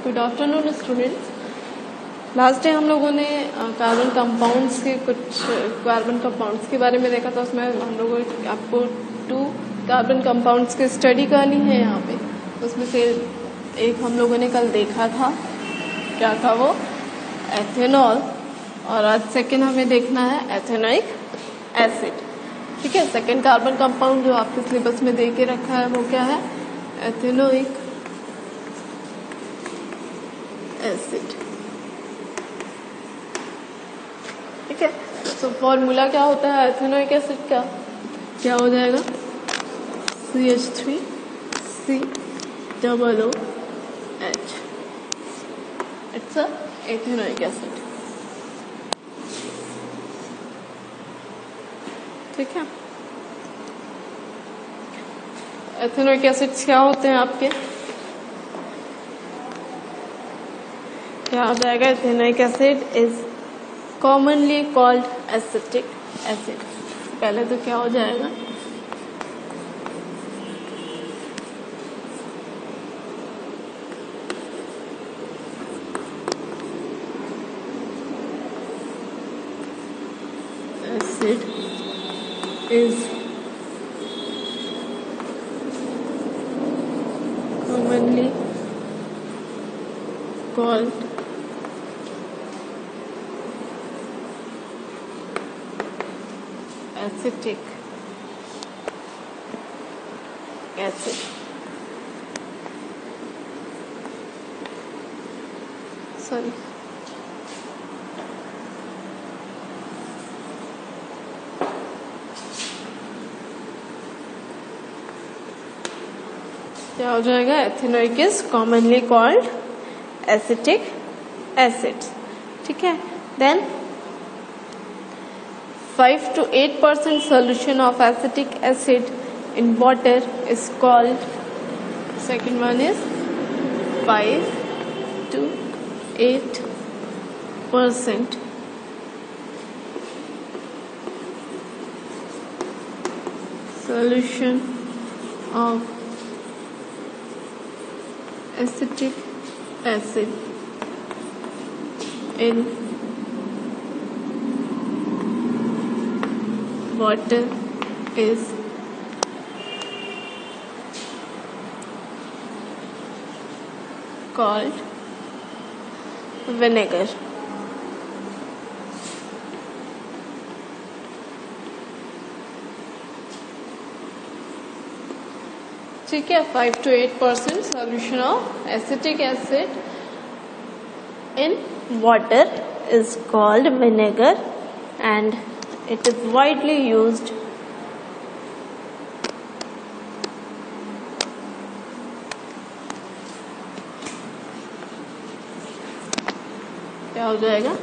Good afternoon students. Last day हम लोगों ने कार्बन कंपाउंड्स के कुछ कार्बन कंपाउंड्स के बारे में देखा था। उसमें हम लोगों ने आपको 2 कार्बन कंपाउंड्स की स्टडी करनी है यहाँ पे। उसमें से एक हम लोगों ने कल देखा था, क्या था वो, एथेनॉल, और आज सेकेंड हमें देखना है एथेनोइक एसिड। ठीक है, सेकेंड कार्बन कंपाउंड जो आपके सिलेबस में दे के रखा है वो क्या है, एथेनोइक एसिड। ठीक है, तो फॉर्मूला क्या होता है एथेनोइक एसिड का, क्या हो जाएगा, CH3COOH। It's a ethanoic acid. ठीक है, एथेनोइक एसिड्स क्या होते हैं आपके, क्या हो जाएगा, ethanoic acid is commonly called acetic acid. पहले तो क्या हो जाएगा, acid is commonly called acetic acid। Sorry, क्या हो जाएगा, ethanoic is commonly called acetic acid. ठीक है, then 5 to 8% solution of acetic acid in water is called, second one is 5 to 8% solution of acetic acid in water is called vinegar। ठीक है, 5 to 8% solution of acetic acid in water is called vinegar and it is widely used क्या हो जाएगा,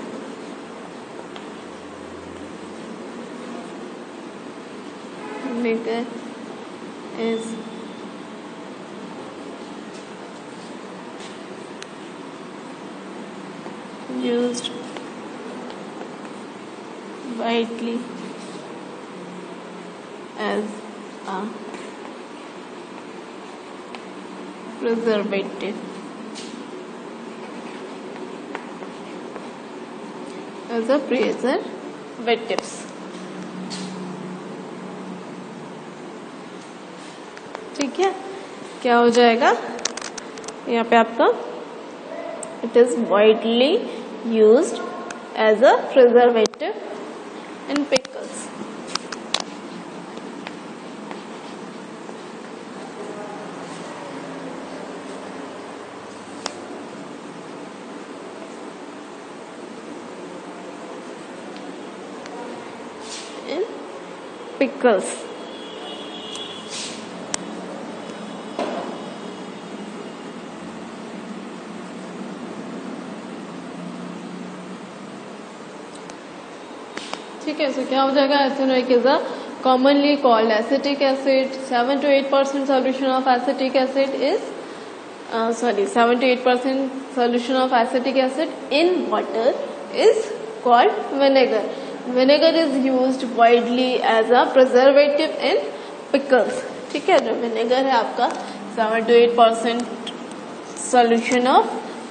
vinegar is used widely as a preservative preservatives। ठीक है, क्या हो जाएगा यहाँ पे आपका, it is widely used as a preservative in pickles। in pickles। ठीक है, सो क्या हो जाएगा, ethanoic is a commonly called acetic acid. 7 to 8% solution of acetic acid is 7 to 8% solution of acetic acid in water is called vinegar। Vinegar is used widely as a preservative in pickles। ठीक है, जो vinegar है आपका 7 to 8% solution of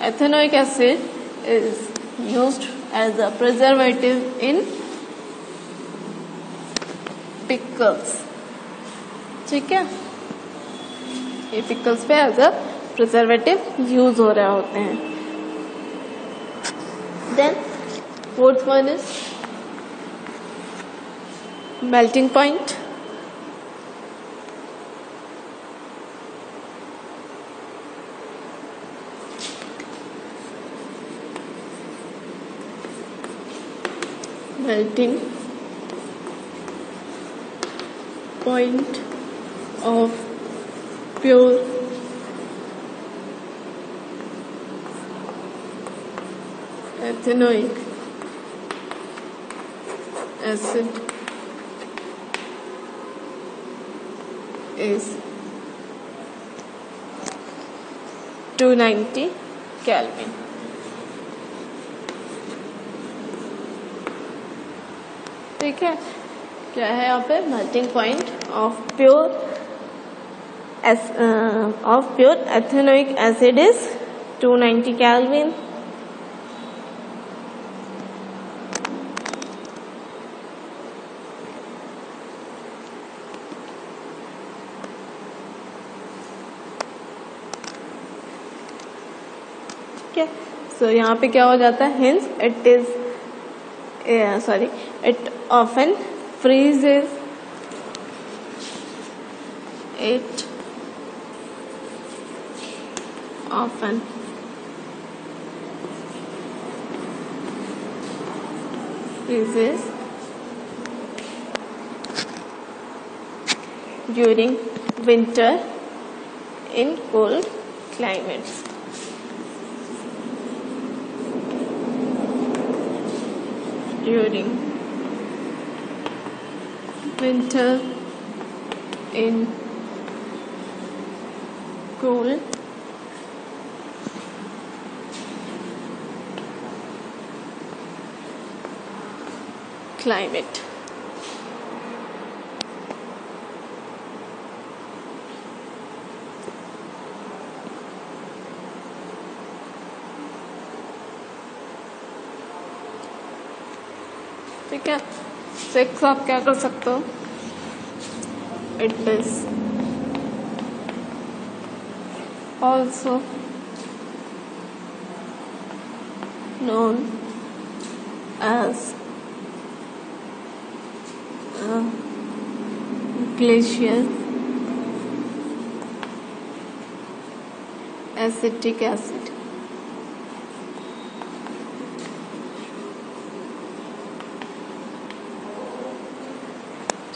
ethanoic acid is used as a preservative in pickles. ठीक है, ये pickles पे as a preservative use हो रहे होते हैं. Then fourth one is melting point. Melting point of pure ethanoic acid is 290 Kelvin. ठीक है, क्या है यहाँ पे melting point of pure ethanoic acid is 290 Kelvin. ठीक है, सो यहाँ पे क्या हो जाता है, hints it is it often freezes. It often freezes during winter in cold climates. During winter in cool climate. ठीक है, सिक्स आप क्या कर सकते हो, it is also known as glacial acetic acid.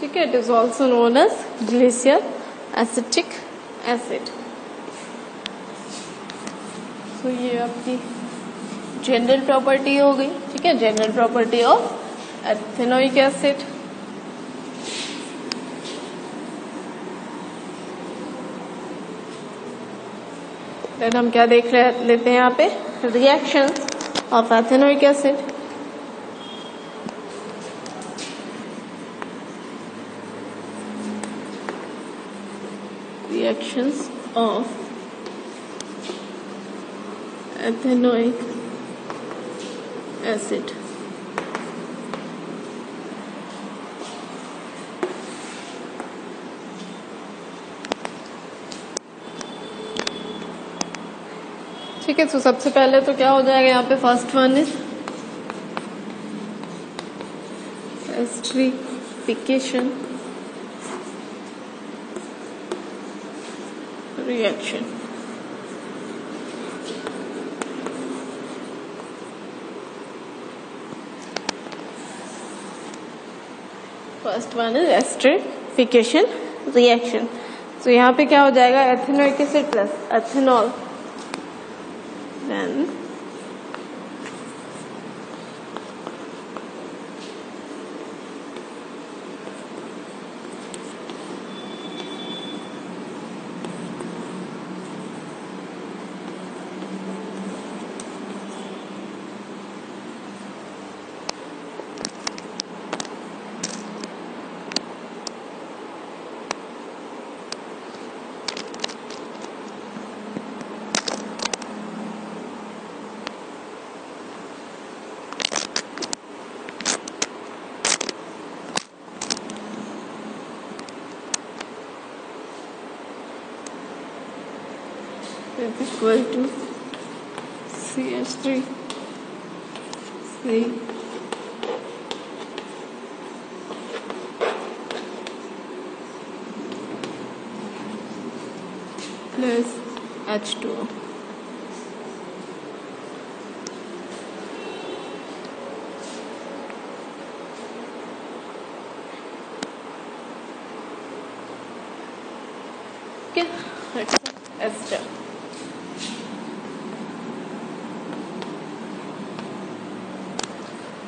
ठीक है, it is also known as glacial acetic acid. तो ये आपकी जनरल प्रॉपर्टी हो गई. ठीक है, general property of ethanoic acid. Then हम क्या देख लेते हैं यहाँ पे, reaction of ethanoic acid. Reactions of ethanoic acid. ठीक है, तो सबसे पहले तो क्या हो जाएगा यहाँ पे, first one is esterification reaction. First one is esterification reaction. So यहाँ पे क्या हो जाएगा, ethanoic acid plus ethanol, then is equal to CH3 C plus H2O. Okay, let's ester.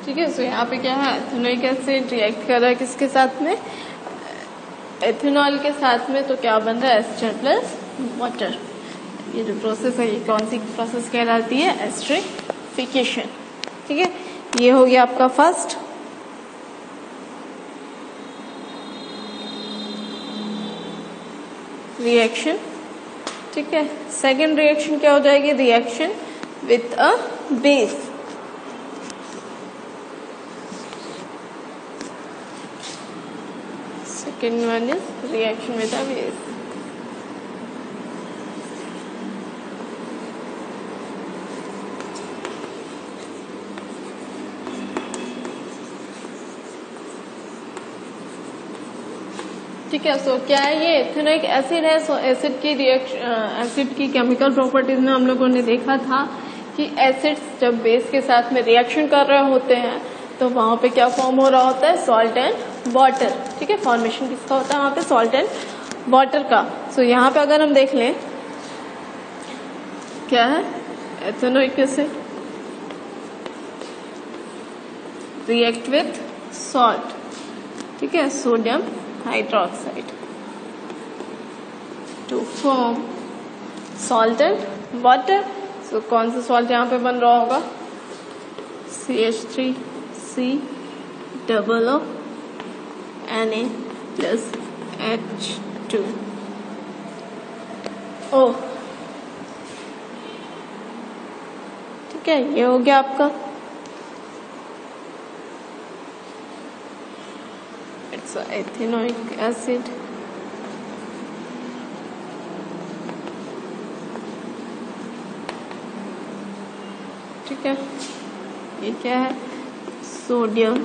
ठीक है, सो यहाँ पे क्या है, एथेनोइक एसिड रिएक्ट कर रहा है किसके साथ में, एथेनॉल के साथ में, तो क्या बन रहा है एस्टर प्लस वाटर। ये जो प्रोसेस है ये कौन सी प्रोसेस कहलाती है, एस्टरिफिकेशन। ठीक है, ये हो गया आपका फर्स्ट। रिएक्शन। ठीक है, सेकेंड रिएक्शन क्या हो जाएगी, reaction with a base. Second one is reaction with a base. ठीक है, सो क्या है ये एथेनोइक एसिड है। सो एसिड की एसिड की केमिकल प्रॉपर्टीज में हम लोगों ने देखा था कि एसिड्स जब बेस के साथ में रिएक्शन कर रहे होते हैं तो वहां पे क्या फॉर्म हो रहा होता है, सॉल्ट एंड वाटर। ठीक है, फॉर्मेशन किसका होता है वहां पे, सॉल्ट एंड वाटर का। सो यहाँ पे अगर हम देख लें क्या है, ethanoic acid react with salt. ठीक है, sodium hydroxide to form salt and water. So कौन सा सॉल्ट यहाँ पे बन रहा होगा, CH3 C double O Na plus H2O। ठीक है, ये हो गया आपका, इट्स एथेनोइक एसिड ठीक है, ये क्या है, सोडियम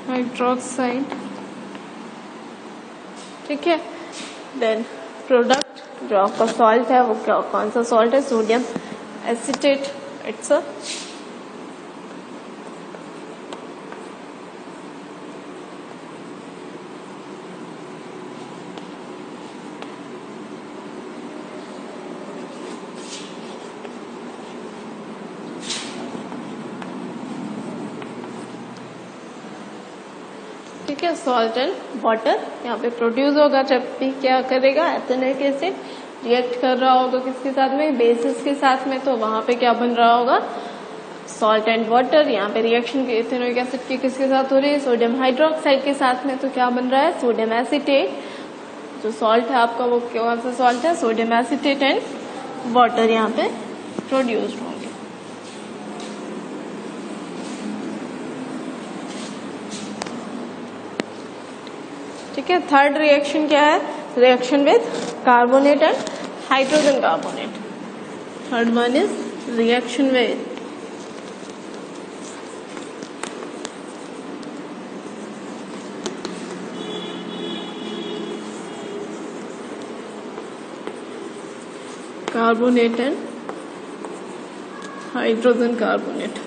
हाइड्रोक्साइड। ठीक है, देन प्रोडक्ट जो आपका सॉल्ट है वो क्या, कौन सा सॉल्ट है, सोडियम एसिटेट। इट्स अ ठीक है, सॉल्ट एंड वाटर यहाँ पे प्रोड्यूस होगा जब भी क्या करेगा, एथेनोइक एसिड रिएक्ट कर रहा होगा किसके साथ में, बेसिस के साथ में, तो वहां पे क्या बन रहा होगा, सॉल्ट एंड वाटर। यहाँ पे रिएक्शन एथेनोइक एसिड की किसके साथ हो रही है, सोडियम हाइड्रोक्साइड के साथ में, तो क्या बन रहा है, सोडियम एसिटेट। जो सॉल्ट है आपका वो कौन सा सॉल्ट है, सोडियम एसिटेट एंड वाटर यहाँ पे प्रोड्यूस होंगे। ठीक है, थर्ड रिएक्शन क्या है, reaction with carbonate and hydrogen carbonate. Third one is reaction with carbonate and hydrogen carbonate.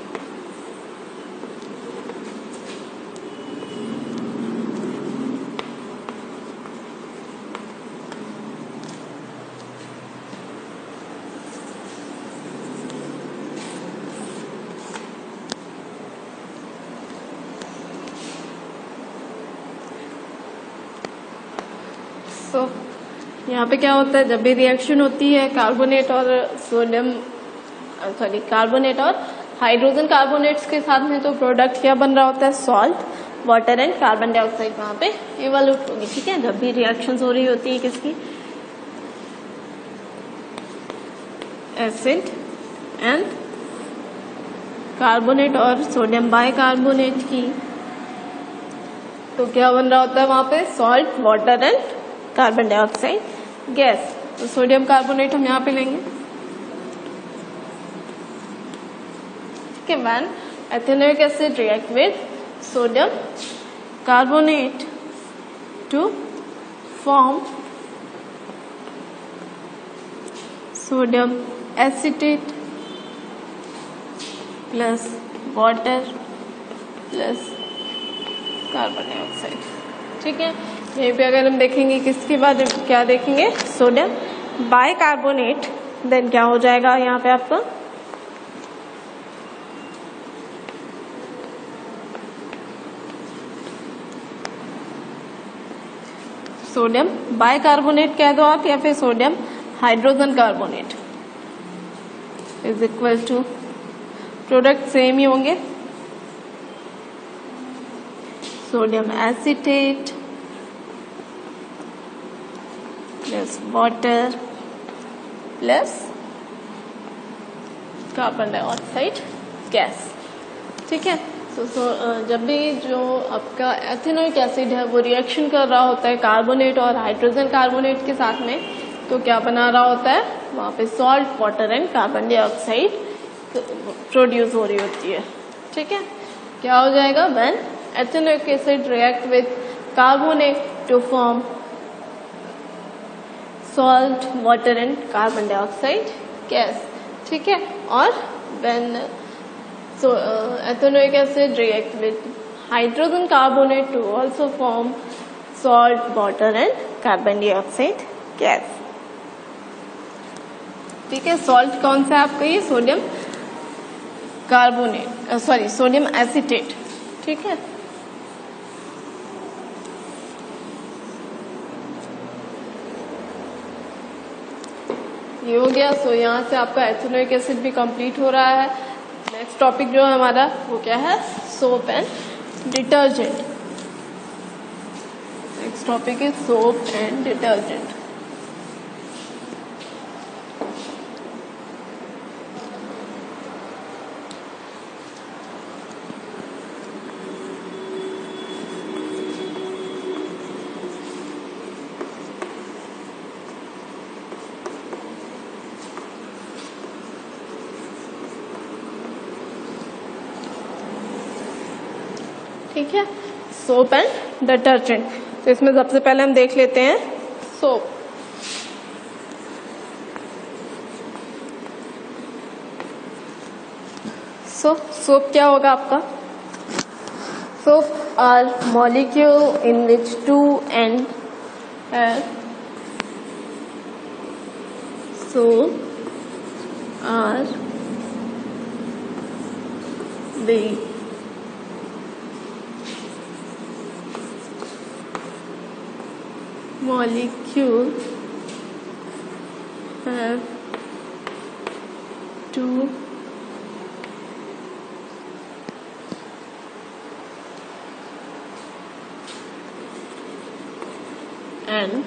तो यहाँ पे क्या होता है, जब भी रिएक्शन होती है कार्बोनेट और कार्बोनेट और हाइड्रोजन कार्बोनेट्स के साथ में, तो प्रोडक्ट क्या बन रहा होता है, salt, water and carbon dioxide वहां पे इवोल्यूट होगी। ठीक है, जब भी रिएक्शंस हो रही होती है किसकी, एसिड एंड कार्बोनेट और सोडियम बाइकार्बोनेट की, तो क्या बन रहा होता है वहां पे, salt, water and carbon dioxide gas. तो सोडियम कार्बोनेट हम यहाँ पे लेंगे, ठीक है। When ethanoic acid react with sodium carbonate to form sodium acetate plus water plus carbon dioxide, ठीक है। यहीं पे अगर हम देखेंगे किसके बाद क्या देखेंगे, सोडियम बाइकार्बोनेट, देन क्या हो जाएगा यहाँ पे आपका सोडियम बाइकार्बोनेट कह दो आप, या फिर sodium hydrogen carbonate is equal to, product same ही होंगे, sodium acetate plus water plus carbon dioxide gas, ठीक है। जब भी जो आपका एथेनोइक एसिड है वो रिएक्शन कर रहा होता है कार्बोनेट और हाइड्रोजन कार्बोनेट के साथ में, तो क्या बना रहा होता है, वहां पे salt, water and carbon dioxide produce हो रही होती है, ठीक है। क्या हो जाएगा, when ethanoic acid react with carbonate to form salt, water and carbon dioxide gas, ठीक है। और when ethanoic acid react with hydrogen carbonate to also form salt, water and carbon dioxide gas, ठीक है। सॉल्ट कौन सा है आपका, ये sodium carbonate, sorry sodium acetate, ठीक है। ये हो गया। सो यहाँ से आपका एथेनोइक एसिड भी कंप्लीट हो रहा है। नेक्स्ट टॉपिक जो है हमारा वो क्या है, soap and detergent. Next topic is soap and detergent. ठीक है, सोप एंड डिटर्जेंट। तो इसमें सबसे पहले हम देख लेते हैं सोप। सोप क्या होगा आपका, soap are molecule in which two end soap are the molecule have two and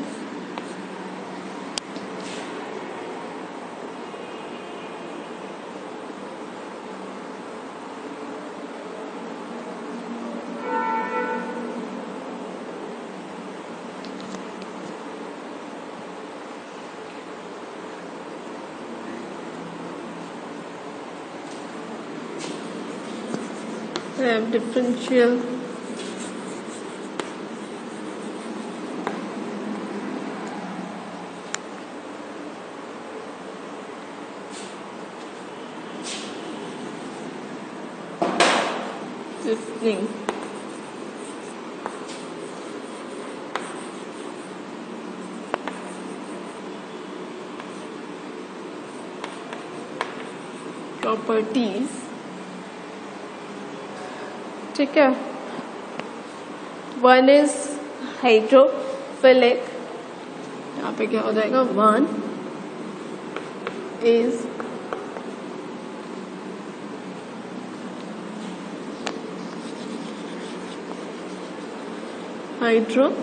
have differential listening properties, ठीक है। वन इज हाइड्रोफिलिक, यहाँ पे क्या हो जाएगा, one is hydrophilic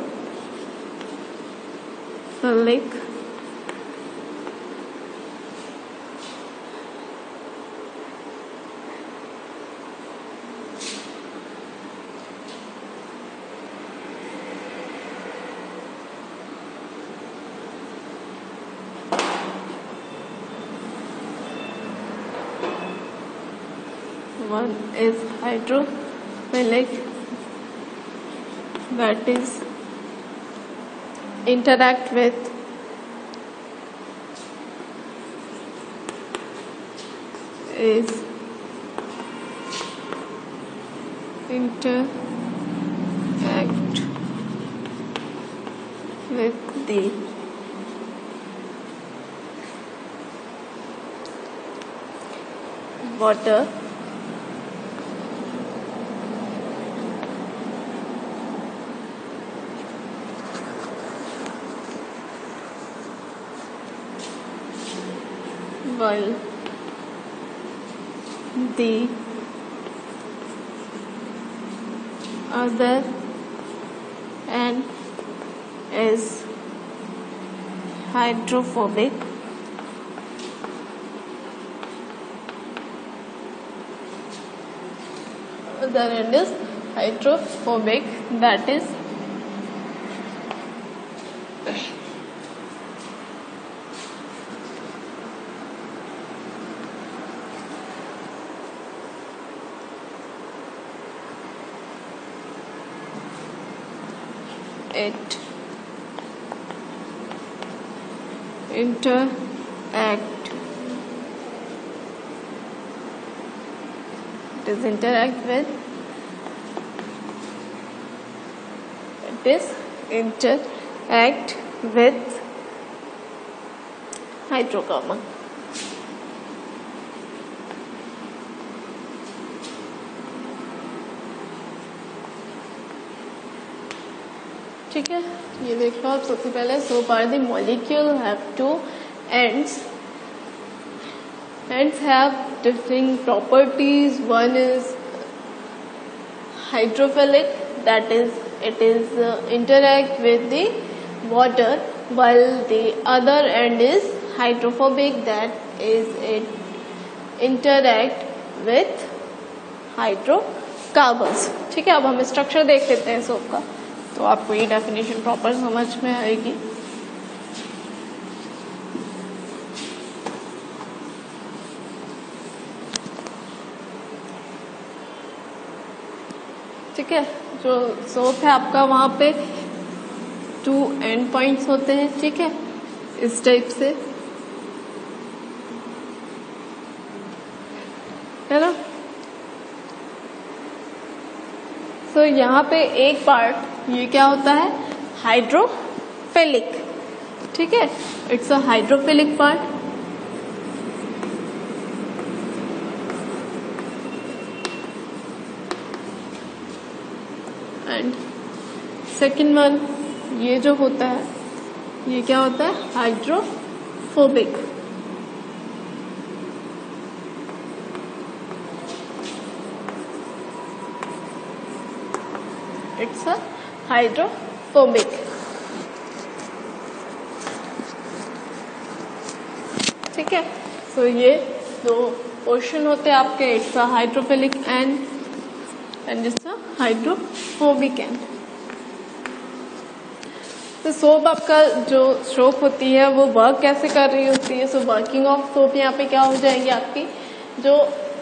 one is hydrophilic, that is interact with the water while the other end is hydrophobic. Other end is hydrophobic, that is it interact with hydrocarbon. ठीक है, ये देखो आप सबसे पहले soap are the molecule have two ends. Ends have different properties. One is hydrophilic, that is it is interact with the water, while the other end is hydrophobic, that is it interact with hydrocarbons. ठीक है, अब हम structure देख लेते हैं soap का, तो आपको ये डेफिनेशन प्रॉपर समझ में आएगी. ठीक है, जो सोप है आपका वहां पे 2 एंड पॉइंट्स होते हैं. ठीक है, इस टाइप से है ना. तो यहाँ पे एक पार्ट ये क्या होता है, हाइड्रोफिलिक. ठीक है, it's a hydrophilic part. And second one ये जो होता है ये क्या होता है, हाइड्रोफोबिक. It's a hydrophobic. ठीक है, तो ये दो पोर्शन होते हैं आपके. It's a hydrophilic and it's a hydrophobic and. तो सोप आपका जो सोप होती है वो वर्क कैसे कर रही होती है. सो वर्किंग ऑफ सोप यहाँ पे क्या हो जाएंगे आपकी, जो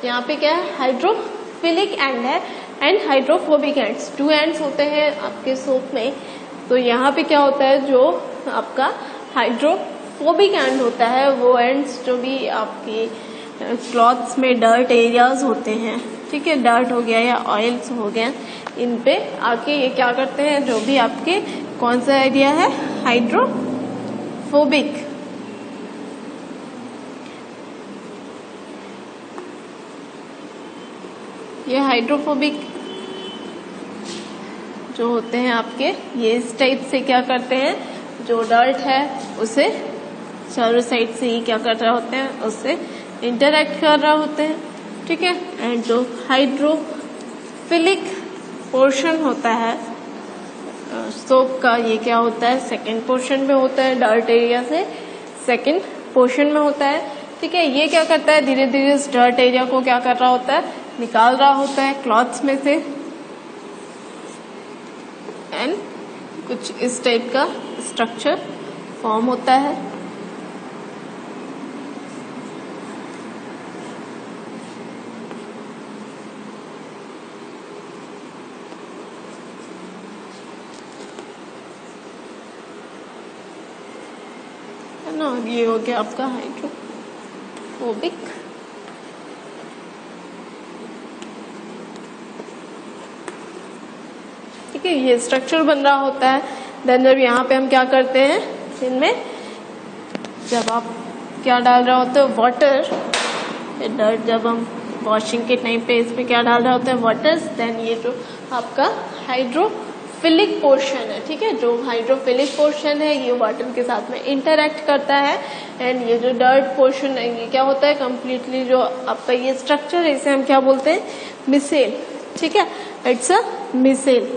यहाँ पे क्या है, हाइड्रोफिलिक एंड है एंड हाइड्रोफोबिक एंड्स. 2 एंड्स होते हैं आपके सोप में. तो यहाँ पे क्या होता है, जो आपका हाइड्रोफोबिक एंड होता है वो एंड्स जो भी आपकी क्लॉथ्स में डर्ट एरियाज होते हैं, ठीक है, डर्ट हो गया या ऑयल्स हो गया, इन पे आके ये क्या करते हैं, जो भी आपके कौन सा एरिया है, हाइड्रोफोबिक. ये हाइड्रोफोबिक जो होते हैं आपके, ये इस टाइप से क्या करते हैं, जो डर्ट है उसे चारों साइड से ही क्या कर रहे होते हैं, उससे इंटरैक्ट कर रहे होते हैं. ठीक है, एंड जो हाइड्रोफिलिक पोर्शन होता है सोप का, ये क्या होता है, सेकंड पोर्शन में होता है. डर्ट एरिया से सेकंड पोर्शन में होता है. ठीक है, ये क्या करता है, धीरे धीरे इस डर्ट एरिया को क्या कर रहा होता है, निकाल रहा होता है क्लॉथ्स में से. एंड कुछ इस टाइप का स्ट्रक्चर फॉर्म होता है. ना, और ये हो गया आपका हाइड्रोफोबिक। ठीक है, ये स्ट्रक्चर बन रहा होता है। देन जब यहाँ पे हम क्या करते हैं, इनमें जब आप क्या डाल रहे होते हो, वाटर, डर्ट, जब हम वॉशिंग के टाइम पे इसमें क्या डाल रहे होते हैं, वाटर। देन ये जो आपका हाइड्रोफिलिक पोर्शन है, ठीक है, जो हाइड्रोफिलिक पोर्शन है ये वाटर के साथ में इंटरैक्ट करता है। एंड ये जो डर्ट पोर्शन है ये क्या होता है, कंप्लीटली जो आपका ये स्ट्रक्चर है इसे हम क्या बोलते हैं, मिसेल। ठीक है, इट्स अ मिसेल,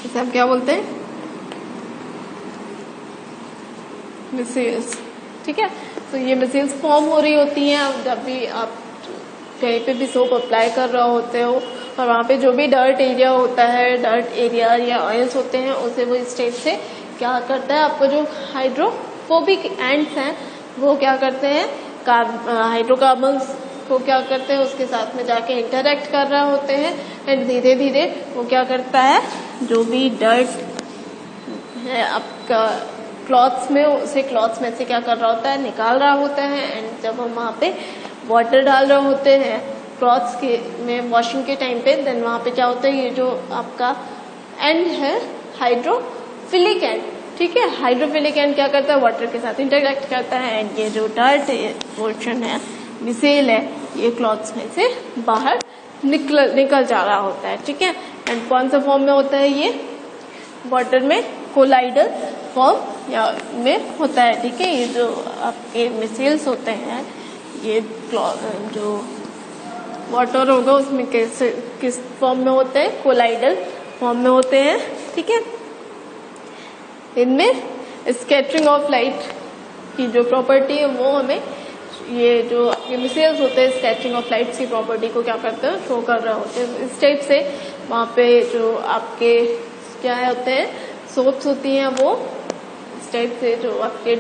इसे हम क्या बोलते हैं, मिसेल्स। ठीक है, तो ये मिसेल्स फॉर्म हो रही होती हैं जब भी आप कहीं पे भी सोप अप्लाई कर रहे होते हो, और वहाँ पे जो भी डर्ट एरिया होता है, डर्ट एरिया या ऑयल्स होते हैं, उसे वो स्टेज से क्या करता है, आपको जो हाइड्रोफोबिक एंड्स हैं वो क्या करते हैं, हाइड्रोकार्बन्स को क्या करते हैं, उसके साथ में जाके इंटरैक्ट कर रहे होते हैं। एंड धीरे धीरे वो क्या करता है, जो भी डर्ट है आपका क्लॉथ्स में, उसे क्लॉथ्स में से क्या कर रहा होता है, निकाल रहा होता है। एंड जब हम वहाँ पे वाटर डाल रहे होते हैं क्लॉथ्स के में वॉशिंग के टाइम पे, देन वहाँ पे क्या होता है, ये जो आपका एंड है हाइड्रोफिलिक एंड, ठीक है, हाइड्रोफिलिक एंड क्या करता है, वाटर के साथ इंटरैक्ट करता है। एंड ये जो डर्ट पोर्शन है, मिसेल है, ये क्लॉथ्स में से बाहर निकल जा रहा होता है। ठीक है, एंड कौन सा फॉर्म में होता है, ये वाटर में कोलाइडल फॉर्म या में होता है। ठीक है, ये जो आपके मिसेल्स होते हैं, ये जो वाटर होगा उसमें किस फॉर्म में होते हैं, कोलाइडल फॉर्म में होते हैं। ठीक है, इनमें स्कैटरिंग ऑफ लाइट की जो प्रॉपर्टी है वो हमें, ये जो आपके मिसेल्स होते हैं स्कैटरिंग ऑफ लाइट की प्रॉपर्टी को क्या करते हैं, शो कर रहे होते हैं। इस टाइप से वहाँ पे जो आपके क्या होते हैं, सोप्स होती हैं, वो इस टाइप से जो आपके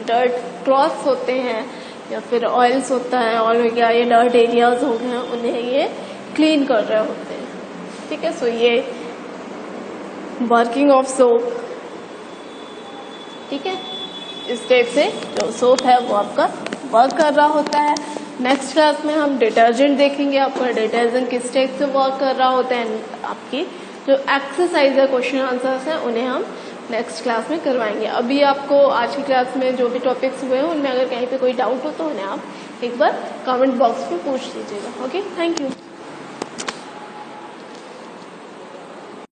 डर्ट क्लॉथ्स होते हैं या फिर ऑयल्स होता है, ऑयल हो गया, ये डर्ट एरियाज हो गए, उन्हें ये क्लीन कर रहे होते हैं। ठीक है, सो ये वर्किंग ऑफ सोप। ठीक है, इस टाइप से जो सोप है वो आपका वर्क कर रहा होता है। नेक्स्ट क्लास में हम डिटर्जेंट देखेंगे, आपका डिटर्जेंट किस टाइप से वर्क कर रहा होता है। आपकी जो एक्सरसाइज है, क्वेश्चन आंसर्स हैं, उन्हें हम नेक्स्ट क्लास में करवाएंगे। अभी आपको आज की क्लास में जो भी टॉपिक्स हुए हैं उनमें अगर कहीं पे कोई डाउट हो तो उन्हें आप एक बार कमेंट बॉक्स में पूछ लीजिएगा। Okay, thank you.